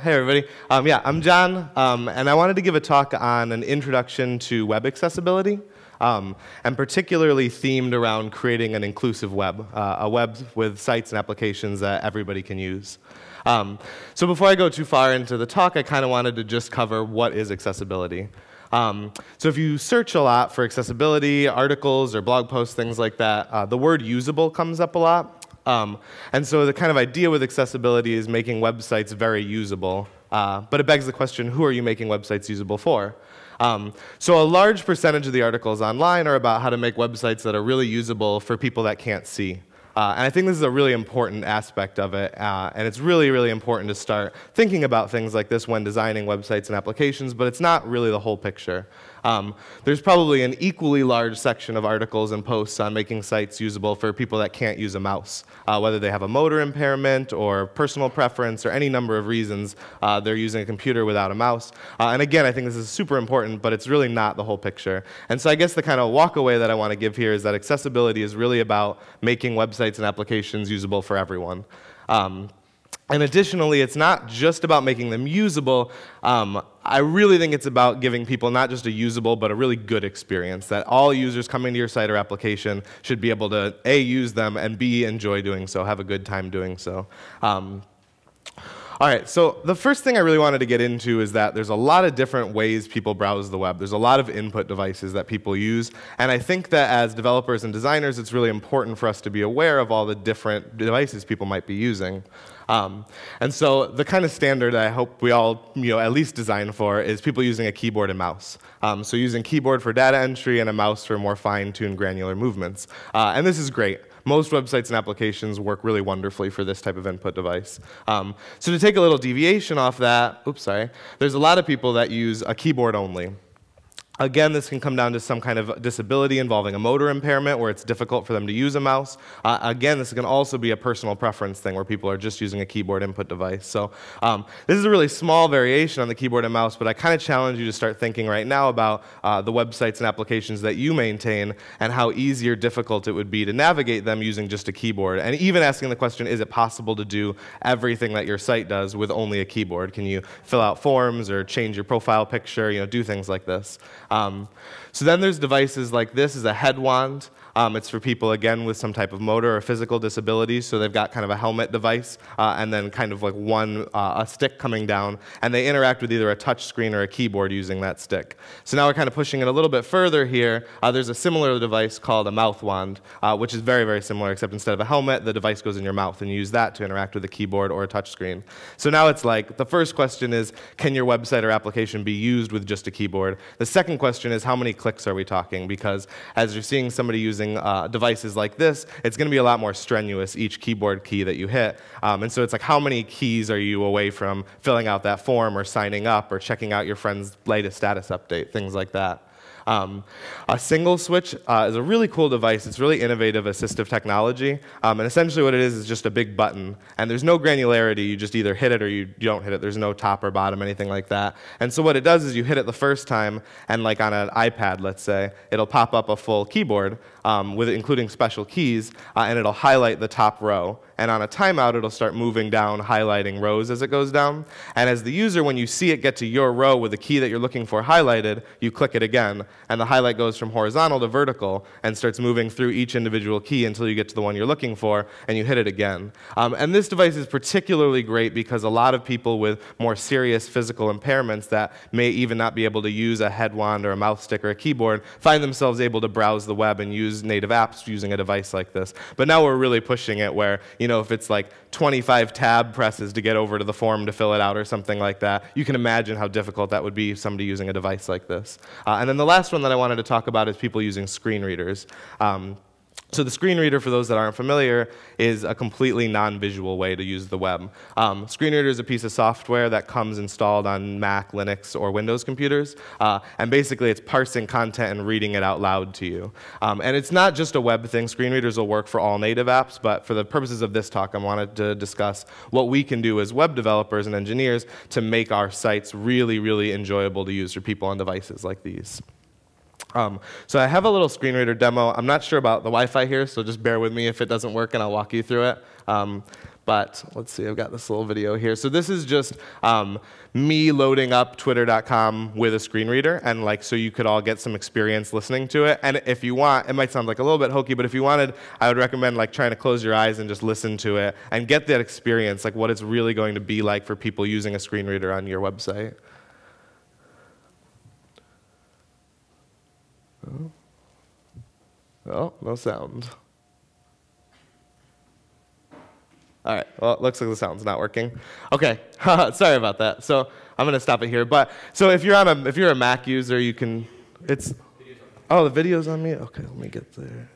Hey everybody. Yeah, I'm John, and I wanted to give a talk on an introduction to web accessibility, and particularly themed around creating an inclusive web, a web with sites and applications that everybody can use. So before I go too far into the talk, I kind of wanted to just cover what is accessibility. So if you search a lot for accessibility, articles or blog posts, things like that, the word usable comes up a lot. And so the kind of idea with accessibility is making websites very usable. But it begs the question, who are you making websites usable for? So a large percentage of the articles online are about how to make websites that are really usable for people that can't see. And I think this is a really important aspect of it, and it's really, really important to start thinking about things like this when designing websites and applications, but it's not really the whole picture. There's probably an equally large section of articles and posts on making sites usable for people that can't use a mouse, whether they have a motor impairment or personal preference or any number of reasons they're using a computer without a mouse. And again, I think this is super important, but it's really not the whole picture. And so I guess the kind of walkaway that I want to give here is that accessibility is really about making websites and applications usable for everyone. And additionally, it's not just about making them usable. I really think it's about giving people not just a usable, but a really good experience, that all users coming to your site or application should be able to, A, use them, and B, enjoy doing so, have a good time doing so. All right, so the first thing I really wanted to get into is that there's a lot of different ways people browse the web. There's a lot of input devices that people use, and I think that as developers and designers, it's really important for us to be aware of all the different devices people might be using. And so the kind of standard I hope we all at least design for is people using a keyboard and mouse. So using keyboard for data entry and a mouse for more fine-tuned granular movements. And this is great. Most websites and applications work really wonderfully for this type of input device. So to take a little deviation off that, there's a lot of people that use a keyboard only. Again, this can come down to some kind of disability involving a motor impairment where it's difficult for them to use a mouse. Again, this can also be a personal preference thing where people are just using a keyboard input device. So this is a really small variation on the keyboard and mouse, but I kind of challenge you to start thinking right now about the websites and applications that you maintain and how easy or difficult it would be to navigate them using just a keyboard. And even asking the question, is it possible to do everything that your site does with only a keyboard? Can you fill out forms or change your profile picture, do things like this? So then there's devices like this is a head wand. It's for people, again, with some type of motor or physical disability, so they've got kind of a helmet device and then kind of like a stick coming down, and they interact with either a touch screen or a keyboard using that stick. So now we're kind of pushing it a little bit further here. There's a similar device called a mouth wand, which is very, very similar, except instead of a helmet, the device goes in your mouth, and you use that to interact with a keyboard or a touch screen. So now it's like, the first question is, can your website or application be used with just a keyboard? The second question is, how many clicks are we talking? Because as you're seeing somebody using devices like this, it's going to be a lot more strenuous, each keyboard key that you hit. And so it's like, how many keys are you away from filling out that form or signing up or checking out your friend's latest status update, things like that. A single switch is a really cool device. It's really innovative assistive technology. And essentially what it is just a big button. And there's no granularity. You just either hit it or you don't hit it. There's no top or bottom, anything like that. And so what it does is you hit it the first time, and like on an iPad, let's say, it'll pop up a full keyboard, including special keys, and it'll highlight the top row. And on a timeout, it'll start moving down, highlighting rows as it goes down. And as the user, when you see it get to your row with the key that you're looking for highlighted, you click it again, and the highlight goes from horizontal to vertical and starts moving through each individual key until you get to the one you're looking for, and you hit it again. And this device is particularly great because a lot of people with more serious physical impairments that may even not be able to use a head wand or a mouse stick or a keyboard find themselves able to browse the web and use native apps using a device like this. But now we're really pushing it where, if it's like 25 tab presses to get over to the form to fill it out or something like that, you can imagine how difficult that would be for somebody using a device like this. And then the last one that I wanted to talk about is people using screen readers. So the Screenreader, for those that aren't familiar, is a completely non-visual way to use the web. Screenreader is a piece of software that comes installed on Mac, Linux, or Windows computers. And basically, it's parsing content and reading it out loud to you. And it's not just a web thing. Screenreaders will work for all native apps. But for the purposes of this talk, I wanted to discuss what we can do as web developers and engineers to make our sites really, really enjoyable to use for people on devices like these. So I have a little Screenreader demo. I'm not sure about the Wi-Fi here, so just bear with me if it doesn't work, and I'll walk you through it. But let's see, I've got this little video here. So this is just me loading up twitter.com with a screen reader, and like so you could all get some experience listening to it. And if you want, it might sound like a little bit hokey, but if you wanted, I would recommend like trying to close your eyes and just listen to it and get that experience, like what it's really going to be like for people using a screen reader on your website. Oh, no sound. All right, well, it looks like the sound's not working. Okay, sorry about that. So I'm going to stop it here. But so if you're a Mac user, you can, oh, the video's on me? Okay, let me get there.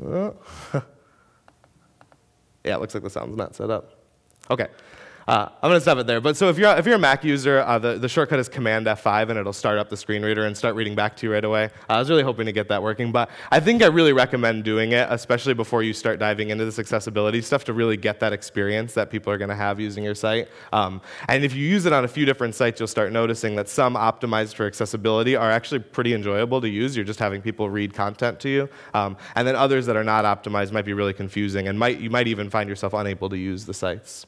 Oh. Yeah, it looks like the sound's not set up. Okay. I'm going to stop it there. But so if you're a Mac user, the shortcut is Command F5, and it'll start up the screen reader and start reading back to you right away. I was really hoping to get that working, but I think I really recommend doing it, especially before you start diving into this accessibility stuff, to really get that experience that people are going to have using your site. And if you use it on a few different sites, you'll start noticing that some optimized for accessibility are actually pretty enjoyable to use. You're just having people read content to you. And then others that are not optimized might be really confusing, and you might even find yourself unable to use the sites.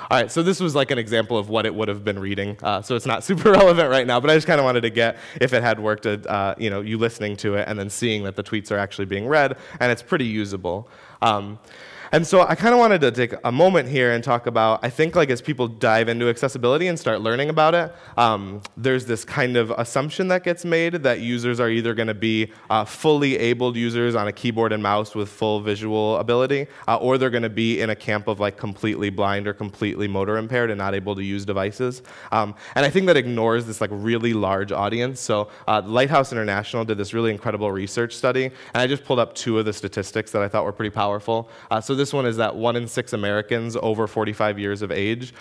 All right, so this was like an example of what it would have been reading. So it's not super relevant right now, but I just kind of wanted to get if it had worked, you listening to it and then seeing that the tweets are actually being read, and it's pretty usable. And so I kind of wanted to take a moment here and talk about, I think like as people dive into accessibility and start learning about it, there's this kind of assumption that gets made that users are either going to be fully abled users on a keyboard and mouse with full visual ability, or they're going to be in a camp of like completely blind or completely motor impaired and not able to use devices. And I think that ignores this like really large audience. So Lighthouse International did this really incredible research study, and I just pulled up 2 of the statistics that I thought were pretty powerful. So this one is that 1 in 6 Americans over 45 years of age,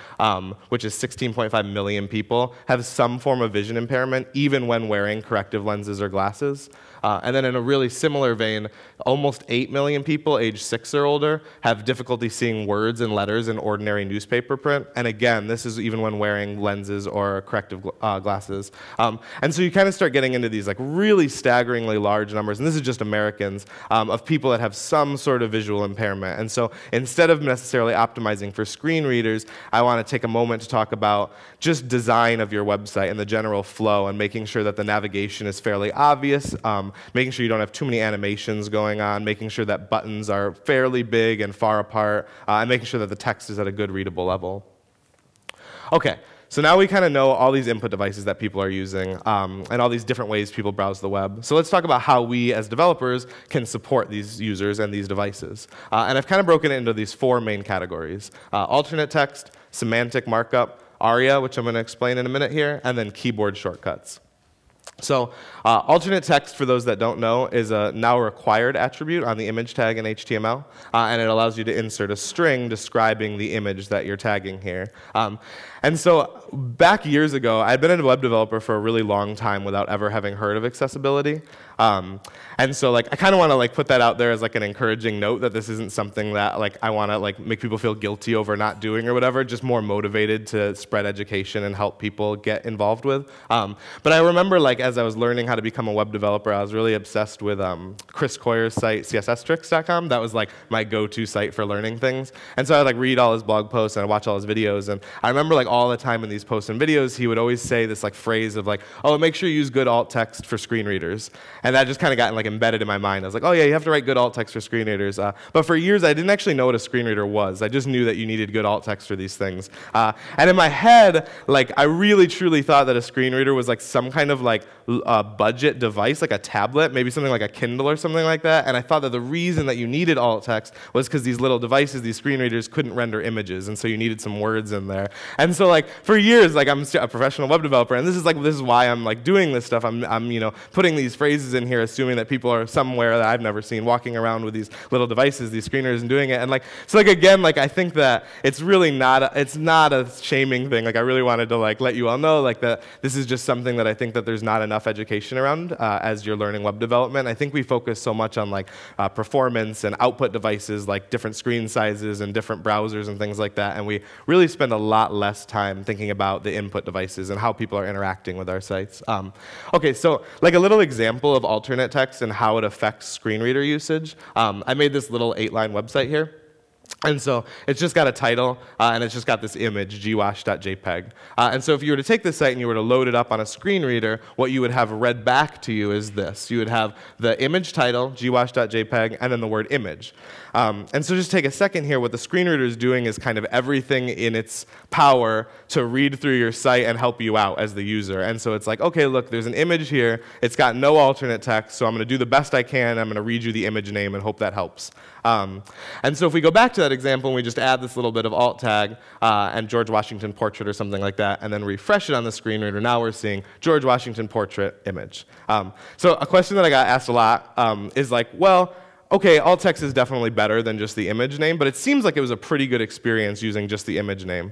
which is 16.5 million people, have some form of vision impairment, even when wearing corrective lenses or glasses. And then in a really similar vein, almost 8 million people aged 6 or older have difficulty seeing words and letters in ordinary newspaper print. And again, this is even when wearing lenses or corrective glasses. And so you kind of start getting into these like really staggeringly large numbers, and this is just Americans, of people that have some sort of visual impairment. And so instead of necessarily optimizing for screen readers, I want to take a moment to talk about just design of your website and the general flow, and making sure that the navigation is fairly obvious, making sure you don't have too many animations going on, making sure that buttons are fairly big and far apart, and making sure that the text is at a good readable level. Okay, so now we kind of know all these input devices that people are using, and all these different ways people browse the web. So let's talk about how we as developers can support these users and these devices. And I've kind of broken it into these 4 main categories: alternate text, semantic markup, ARIA, which I'm going to explain in a minute here, and then keyboard shortcuts. So alternate text, for those that don't know, is a now required attribute on the image tag in HTML, and it allows you to insert a string describing the image that you're tagging here. And so back years ago, I'd been a web developer for a really long time without ever having heard of accessibility. And so like I kind of want to like put that out there as like an encouraging note that this isn't something that like I want to like make people feel guilty over not doing or whatever, just more motivated to spread education and help people get involved with. But I remember like as I was learning how to become a web developer, I was really obsessed with Chris Coyer's site, CSStricks.com. That was like my go-to site for learning things. And so I'd like read all his blog posts and I'd watch all his videos. And I remember like all the time in these posts and videos, he would always say this like phrase of like, oh, make sure you use good alt text for screen readers. And that just kind of got like embedded in my mind. I was like, oh yeah, you have to write good alt text for screen readers. But for years, I didn't actually know what a screen reader was. I just knew that you needed good alt text for these things. And in my head, like I really truly thought that a screen reader was like some kind of like budget device, like a tablet, maybe something like a Kindle or something like that. And I thought that the reason that you needed alt text was because these little devices, these screen readers, couldn't render images, and so you needed some words in there. And so like for years, like I'm a professional web developer, and this is why I'm like doing this stuff. I'm you know putting these phrases in here assuming that people are somewhere that I've never seen walking around with these little devices, these screeners, and doing it. And like, so like again, like I think that it's really not it's not a shaming thing. Like I really wanted to like let you all know like that this is just something that I think that there's not enough education around as you're learning web development. I think we focus so much on like performance and output devices, like different screen sizes and different browsers and things like that, and we really spend a lot less time thinking about the input devices and how people are interacting with our sites. Okay, so like a little example of alternate text and how it affects screen reader usage. I made this little 8-line website here. And so it's just got a title, and it's just got this image, gwash.jpg. And so if you were to take this site and you were to load it up on a screen reader, what you would have read back to you is this. You would have the image title, gwash.jpg, and then the word image. And so just take a second here. What the screen reader is doing is kind of everything in its power to read through your site and help you out as the user. And so it's like, okay, look, there's an image here. It's got no alternate text, so I'm going to do the best I can. I'm going to read you the image name and hope that helps. And so if we go back to that example and we just add this little bit of alt tag and George Washington portrait or something like that, and then refresh it on the screen reader, now we're seeing George Washington portrait image. So a question that I got asked a lot is like, well, okay, alt text is definitely better than just the image name, but it seems like it was a pretty good experience using just the image name.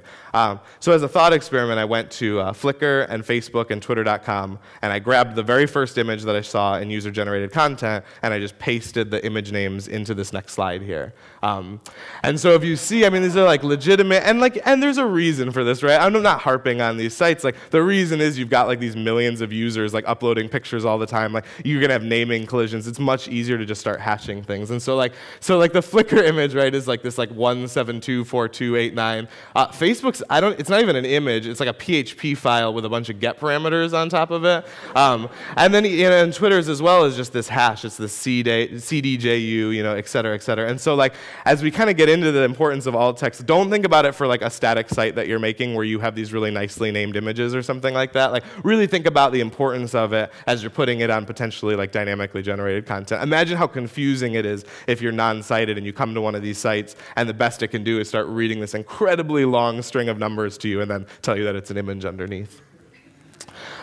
So as a thought experiment, I went to Flickr and Facebook and Twitter.com, and I grabbed the very first image that I saw in user-generated content, and I just pasted the image names into this next slide here. And so if you see, I mean, these are like legitimate, and there's a reason for this, right? I'm not harping on these sites. Like the reason is you've got like these millions of users like uploading pictures all the time. Like you're gonna have naming collisions. It's much easier to just start hashing things. And so like the Flickr image, right, is like this like 1724289. Facebook's, it's not even an image. It's like a PHP file with a bunch of get parameters on top of it. And then and Twitter's as well is just this hash. It's the CDJU, you know, et cetera, et cetera. And so like as we kind of get into the importance of alt text, don't think about it for like a static site that you're making where you have these really nicely named images or something like that. Like really think about the importance of it as you're putting it on potentially like dynamically generated content. Imagine how confusing it is if you're non-sighted and you come to one of these sites and the best it can do is start reading this incredibly long string of numbers to you and then tell you that it's an image underneath.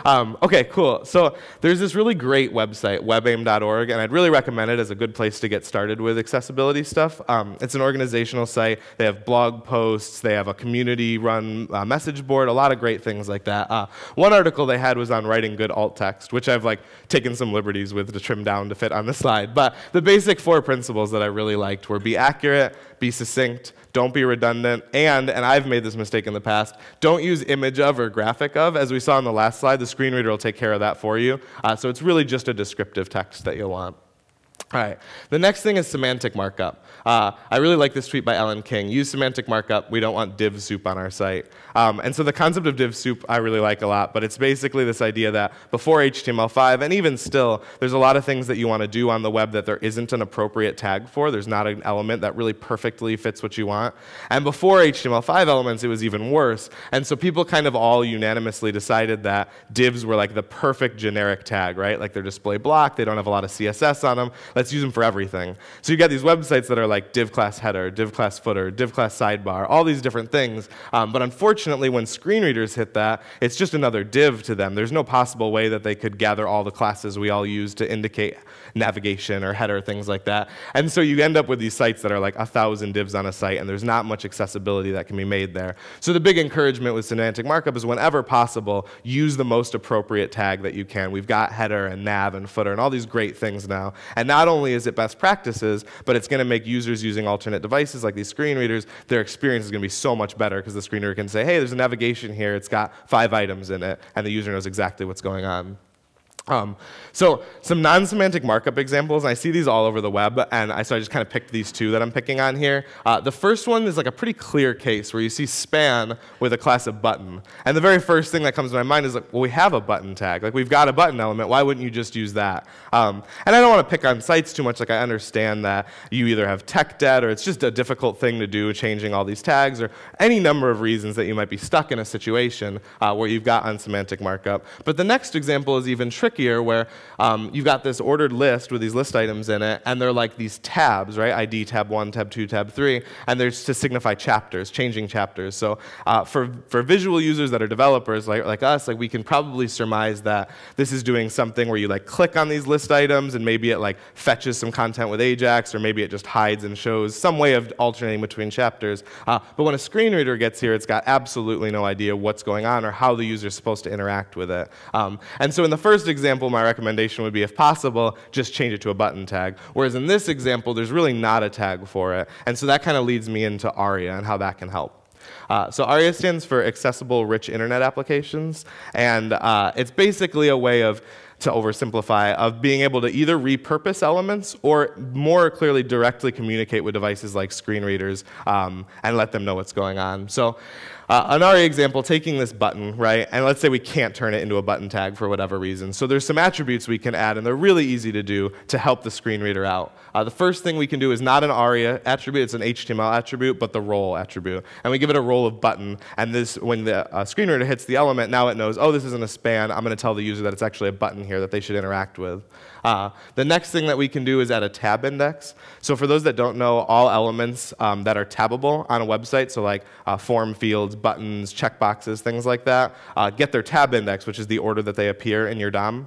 Okay, cool. So there's this really great website, webaim.org, and I'd really recommend it as a good place to get started with accessibility stuff. It's an organizational site. They have blog posts. They have a community-run message board, a lot of great things like that. One article they had was on writing good alt text, which I've like taken some liberties with to trim down to fit on the slide. But the basic 4 principles that I really liked were be accurate, be succinct, don't be redundant, and I've made this mistake in the past, don't use image of or graphic of. As we saw in the last slide, the screen reader will take care of that for you. So it's really just a descriptive text that you'll want. All right, the next thing is semantic markup. I really like this tweet by Ellen King. Use semantic markup. We don't want div soup on our site. And so the concept of div soup I really like a lot, but it's basically this idea that before HTML5, and even still, there's a lot of things that you want to do on the web that there isn't an appropriate tag for. There's not an element that really perfectly fits what you want. And before HTML5 elements, it was even worse. And so people kind of all unanimously decided that divs were like the perfect generic tag, right? Like they're display block, they don't have a lot of CSS on them. Let's use them for everything. So you got these websites that are like div class header, div class footer, div class sidebar, all these different things. But unfortunately, when screen readers hit that, it's just another div to them. There's no possible way that they could gather all the classes we all use to indicate navigation or header, things like that. And so you end up with these sites that are like 1,000 divs on a site, and there's not much accessibility that can be made there. So the big encouragement with semantic markup is whenever possible, use the most appropriate tag that you can. We've got header and nav and footer and all these great things now. And not only is it best practices, but it's going to make users using alternate devices like these screen readers, their experience is going to be so much better because the screen reader can say, hey, there's a navigation here, it's got 5 items in it, and the user knows exactly what's going on. So some non-semantic markup examples, and I see these all over the web, and so I just kind of picked these 2 that I'm picking on here. The first one is like a pretty clear case where you see span with a class of button. And the very first thing that comes to my mind is like, well, we have a button tag. Like we've got a button element, why wouldn't you just use that? And I don't want to pick on sites too much, like I understand that you either have tech debt or it's just a difficult thing to do, changing all these tags, or any number of reasons that you might be stuck in a situation where you've got unsemantic markup. But the next example is even trickier. trickier where you've got this ordered list with these list items in it, and they're like these tabs, right? ID tab 1, tab 2, tab 3, and they're to signify chapters, changing chapters. So for visual users that are developers like us, like we can probably surmise that this is doing something where you like click on these list items, and maybe it like fetches some content with Ajax, or maybe it just hides and shows some way of alternating between chapters. But when a screen reader gets here, it's got absolutely no idea what's going on or how the user is supposed to interact with it. And so in the first example, my recommendation would be, if possible, just change it to a button tag. Whereas in this example, there's really not a tag for it. And so that kind of leads me into ARIA and how that can help. So ARIA stands for Accessible Rich Internet Applications, and it's basically a way of, to oversimplify, of being able to either repurpose elements or more clearly directly communicate with devices like screen readers and let them know what's going on. So an ARIA example, taking this button, right, and let's say we can't turn it into a button tag for whatever reason. So there's some attributes we can add, and they're really easy to do to help the screen reader out. The first thing we can do is not an ARIA attribute, it's an HTML attribute, but the role attribute. And we give it a role of button, and this, when the screen reader hits the element, now it knows, oh, this isn't a span, I'm going to tell the user that it's actually a button here that they should interact with. The next thing that we can do is add a tab index. So for those that don't know, all elements that are tabbable on a website, so like form fields, buttons, checkboxes, things like that, get their tab index, which is the order that they appear in your DOM.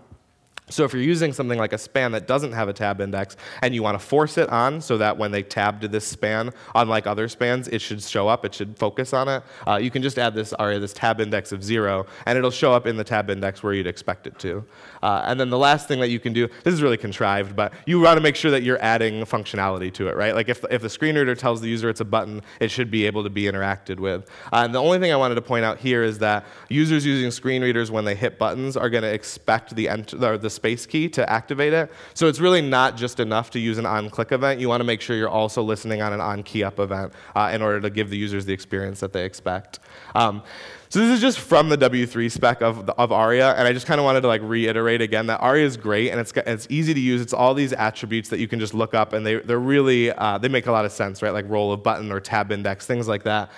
So if you're using something like a span that doesn't have a tab index, and you want to force it on so that when they tab to this span, unlike other spans, it should show up, it should focus on it, you can just add this ARIA, this tab index of 0, and it'll show up in the tab index where you'd expect it to. And then the last thing that you can do, this is really contrived, but you want to make sure that you're adding functionality to it, right? Like if the screen reader tells the user it's a button, it should be able to be interacted with. And the only thing I wanted to point out here is that users using screen readers, when they hit buttons, are going to expect the space key to activate it. So it's really not just enough to use an on-click event. You want to make sure you're also listening on an on-key-up event in order to give the users the experience that they expect. So this is just from the W3 spec of ARIA, and I just kind of wanted to like reiterate again that ARIA is great, and it's easy to use. It's all these attributes that you can just look up, and they're really, they make a lot of sense, right? Like role of button or tab index, things like that.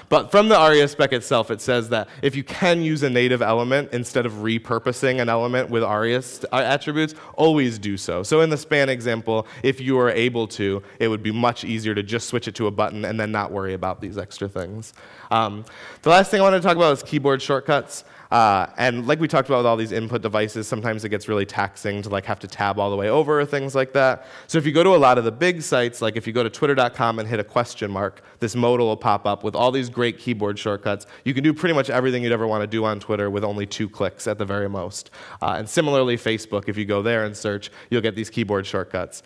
But from the ARIA spec itself, it says that if you can use a native element instead of repurposing an element with ARIA attributes, always do so. So in the span example, if you are able to, it would be much easier to just switch it to a button and then not worry about these extra things. The last thing I wanted to talk about is keyboard shortcuts. And like we talked about with all these input devices, sometimes it gets really taxing to like have to tab all the way over or things like that. So if you go to a lot of the big sites, like if you go to twitter.com and hit a question mark, this modal will pop up with all these great keyboard shortcuts. You can do pretty much everything you'd ever want to do on Twitter with only 2 clicks at the very most. And similarly, Facebook, if you go there and search, you'll get these keyboard shortcuts.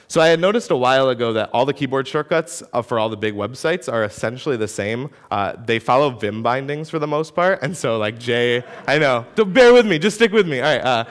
So I had noticed a while ago that all the keyboard shortcuts for all the big websites are essentially the same. They follow Vim bindings for the most part, and so like J, I know, bear with me, just stick with me. All right.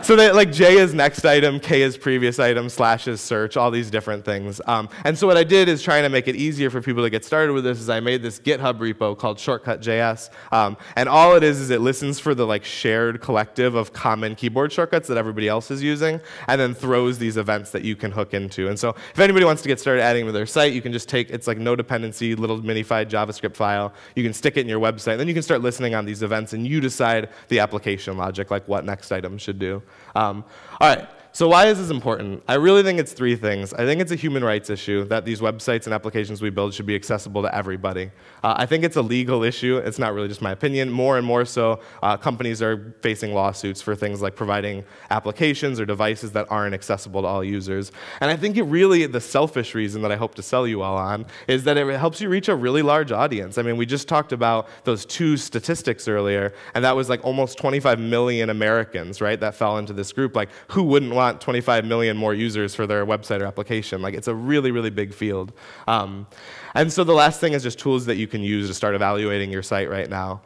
So that, like, J is next item, K is previous item, / is search, all these different things. And so what I did is trying to make it easier for people to get started with this is I made this GitHub repo called Shortcut.js. And all it is it listens for the like shared collective of common keyboard shortcuts that everybody else is using, and then throws these events that you can hook into. And so if anybody wants to get started adding them to their site, you can just take, it's like no dependency, little minified JavaScript file. You can stick it in your website, and then you can start listening on these events, and you decide the application logic, like what next item should do. All right, so why is this important? I really think it's 3 things. I think it's a human rights issue that these websites and applications we build should be accessible to everybody. I think it's a legal issue. It's not really just my opinion. More and more so, companies are facing lawsuits for things like providing applications or devices that aren't accessible to all users. And I think it really, the selfish reason that I hope to sell you all on is that it helps you reach a really large audience. I mean, we just talked about those 2 statistics earlier, and that was like almost 25 million Americans, right, that fell into this group. Like, who wouldn't want 25 million more users for their website or application? Like, it's a really, really big field. And so the last thing is just tools that you can use to start evaluating your site right now.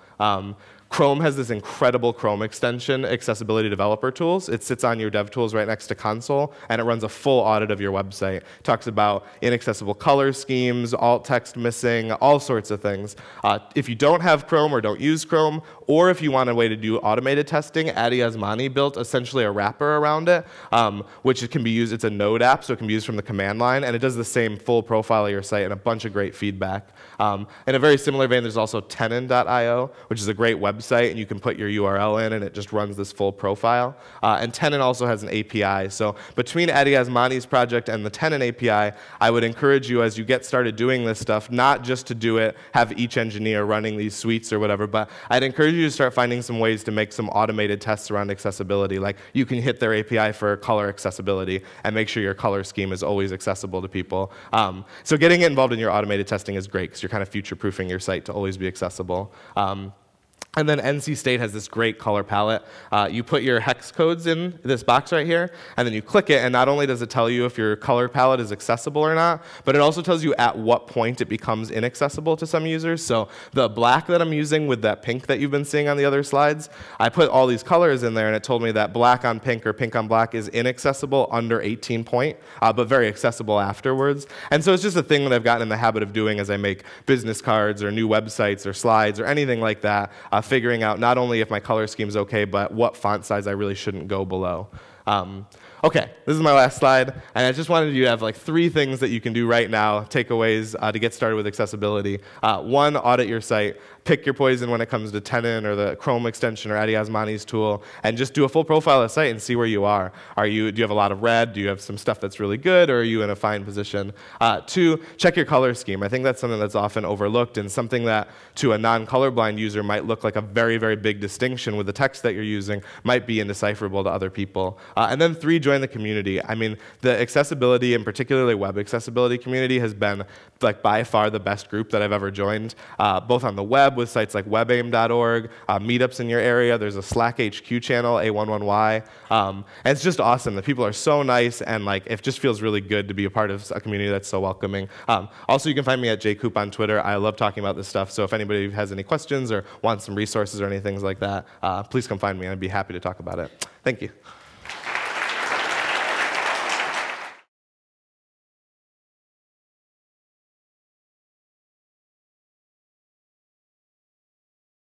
Chrome has this incredible Chrome extension, Accessibility Developer Tools. It sits on your DevTools right next to console, and it runs a full audit of your website. It talks about inaccessible color schemes, alt text missing, all sorts of things. If you don't have Chrome or don't use Chrome, or if you want a way to do automated testing, Adi Osmani built essentially a wrapper around it, which it can be used, it's a Node app, so it can be used from the command line, and it does the same full profile of your site and a bunch of great feedback. In a very similar vein, there's also Tenon.io, which is a great web website, and you can put your URL in, and it just runs this full profile. And Tenant also has an API. So between Adi Asmani's project and the Tenant API, I would encourage you, as you get started doing this stuff, not just to do it, have each engineer running these suites or whatever, but I'd encourage you to start finding some ways to make some automated tests around accessibility. Like, you can hit their API for color accessibility and make sure your color scheme is always accessible to people. So getting involved in your automated testing is great, because you're kind of future-proofing your site to always be accessible. And then NC State has this great color palette. You put your hex codes in this box right here, and then you click it, and not only does it tell you if your color palette is accessible or not, but it also tells you at what point it becomes inaccessible to some users. So the black that I'm using with that pink that you've been seeing on the other slides, I put all these colors in there, and it told me that black on pink or pink on black is inaccessible under 18 point, but very accessible afterwards. And so it's just a thing that I've gotten in the habit of doing as I make business cards or new websites or slides or anything like that, figuring out not only if my color scheme is okay, but what font size I really shouldn't go below. Okay, this is my last slide, and I just wanted you to have like 3 things that you can do right now, takeaways to get started with accessibility. 1, audit your site. Pick your poison when it comes to Tenant or the Chrome extension or Adi Asmani's tool, and just do a full profile of the site and see where you are. Do you have a lot of red? Do you have some stuff that's really good, or are you in a fine position? 2, check your color scheme. I think that's something that's often overlooked, and something that to a non-colorblind user might look like a very, very big distinction with the text that you're using might be indecipherable to other people. And then 3, join the community. I mean, the accessibility, and particularly web accessibility community, has been like by far the best group that I've ever joined, both on the web with sites like webaim.org, meetups in your area. There's a Slack HQ channel, A11Y, and it's just awesome. The people are so nice, and like it just feels really good to be a part of a community that's so welcoming. Also, you can find me at jcoop on Twitter. I love talking about this stuff, so if anybody has any questions or wants some resources or anything like that, please come find me, and I'd be happy to talk about it. Thank you.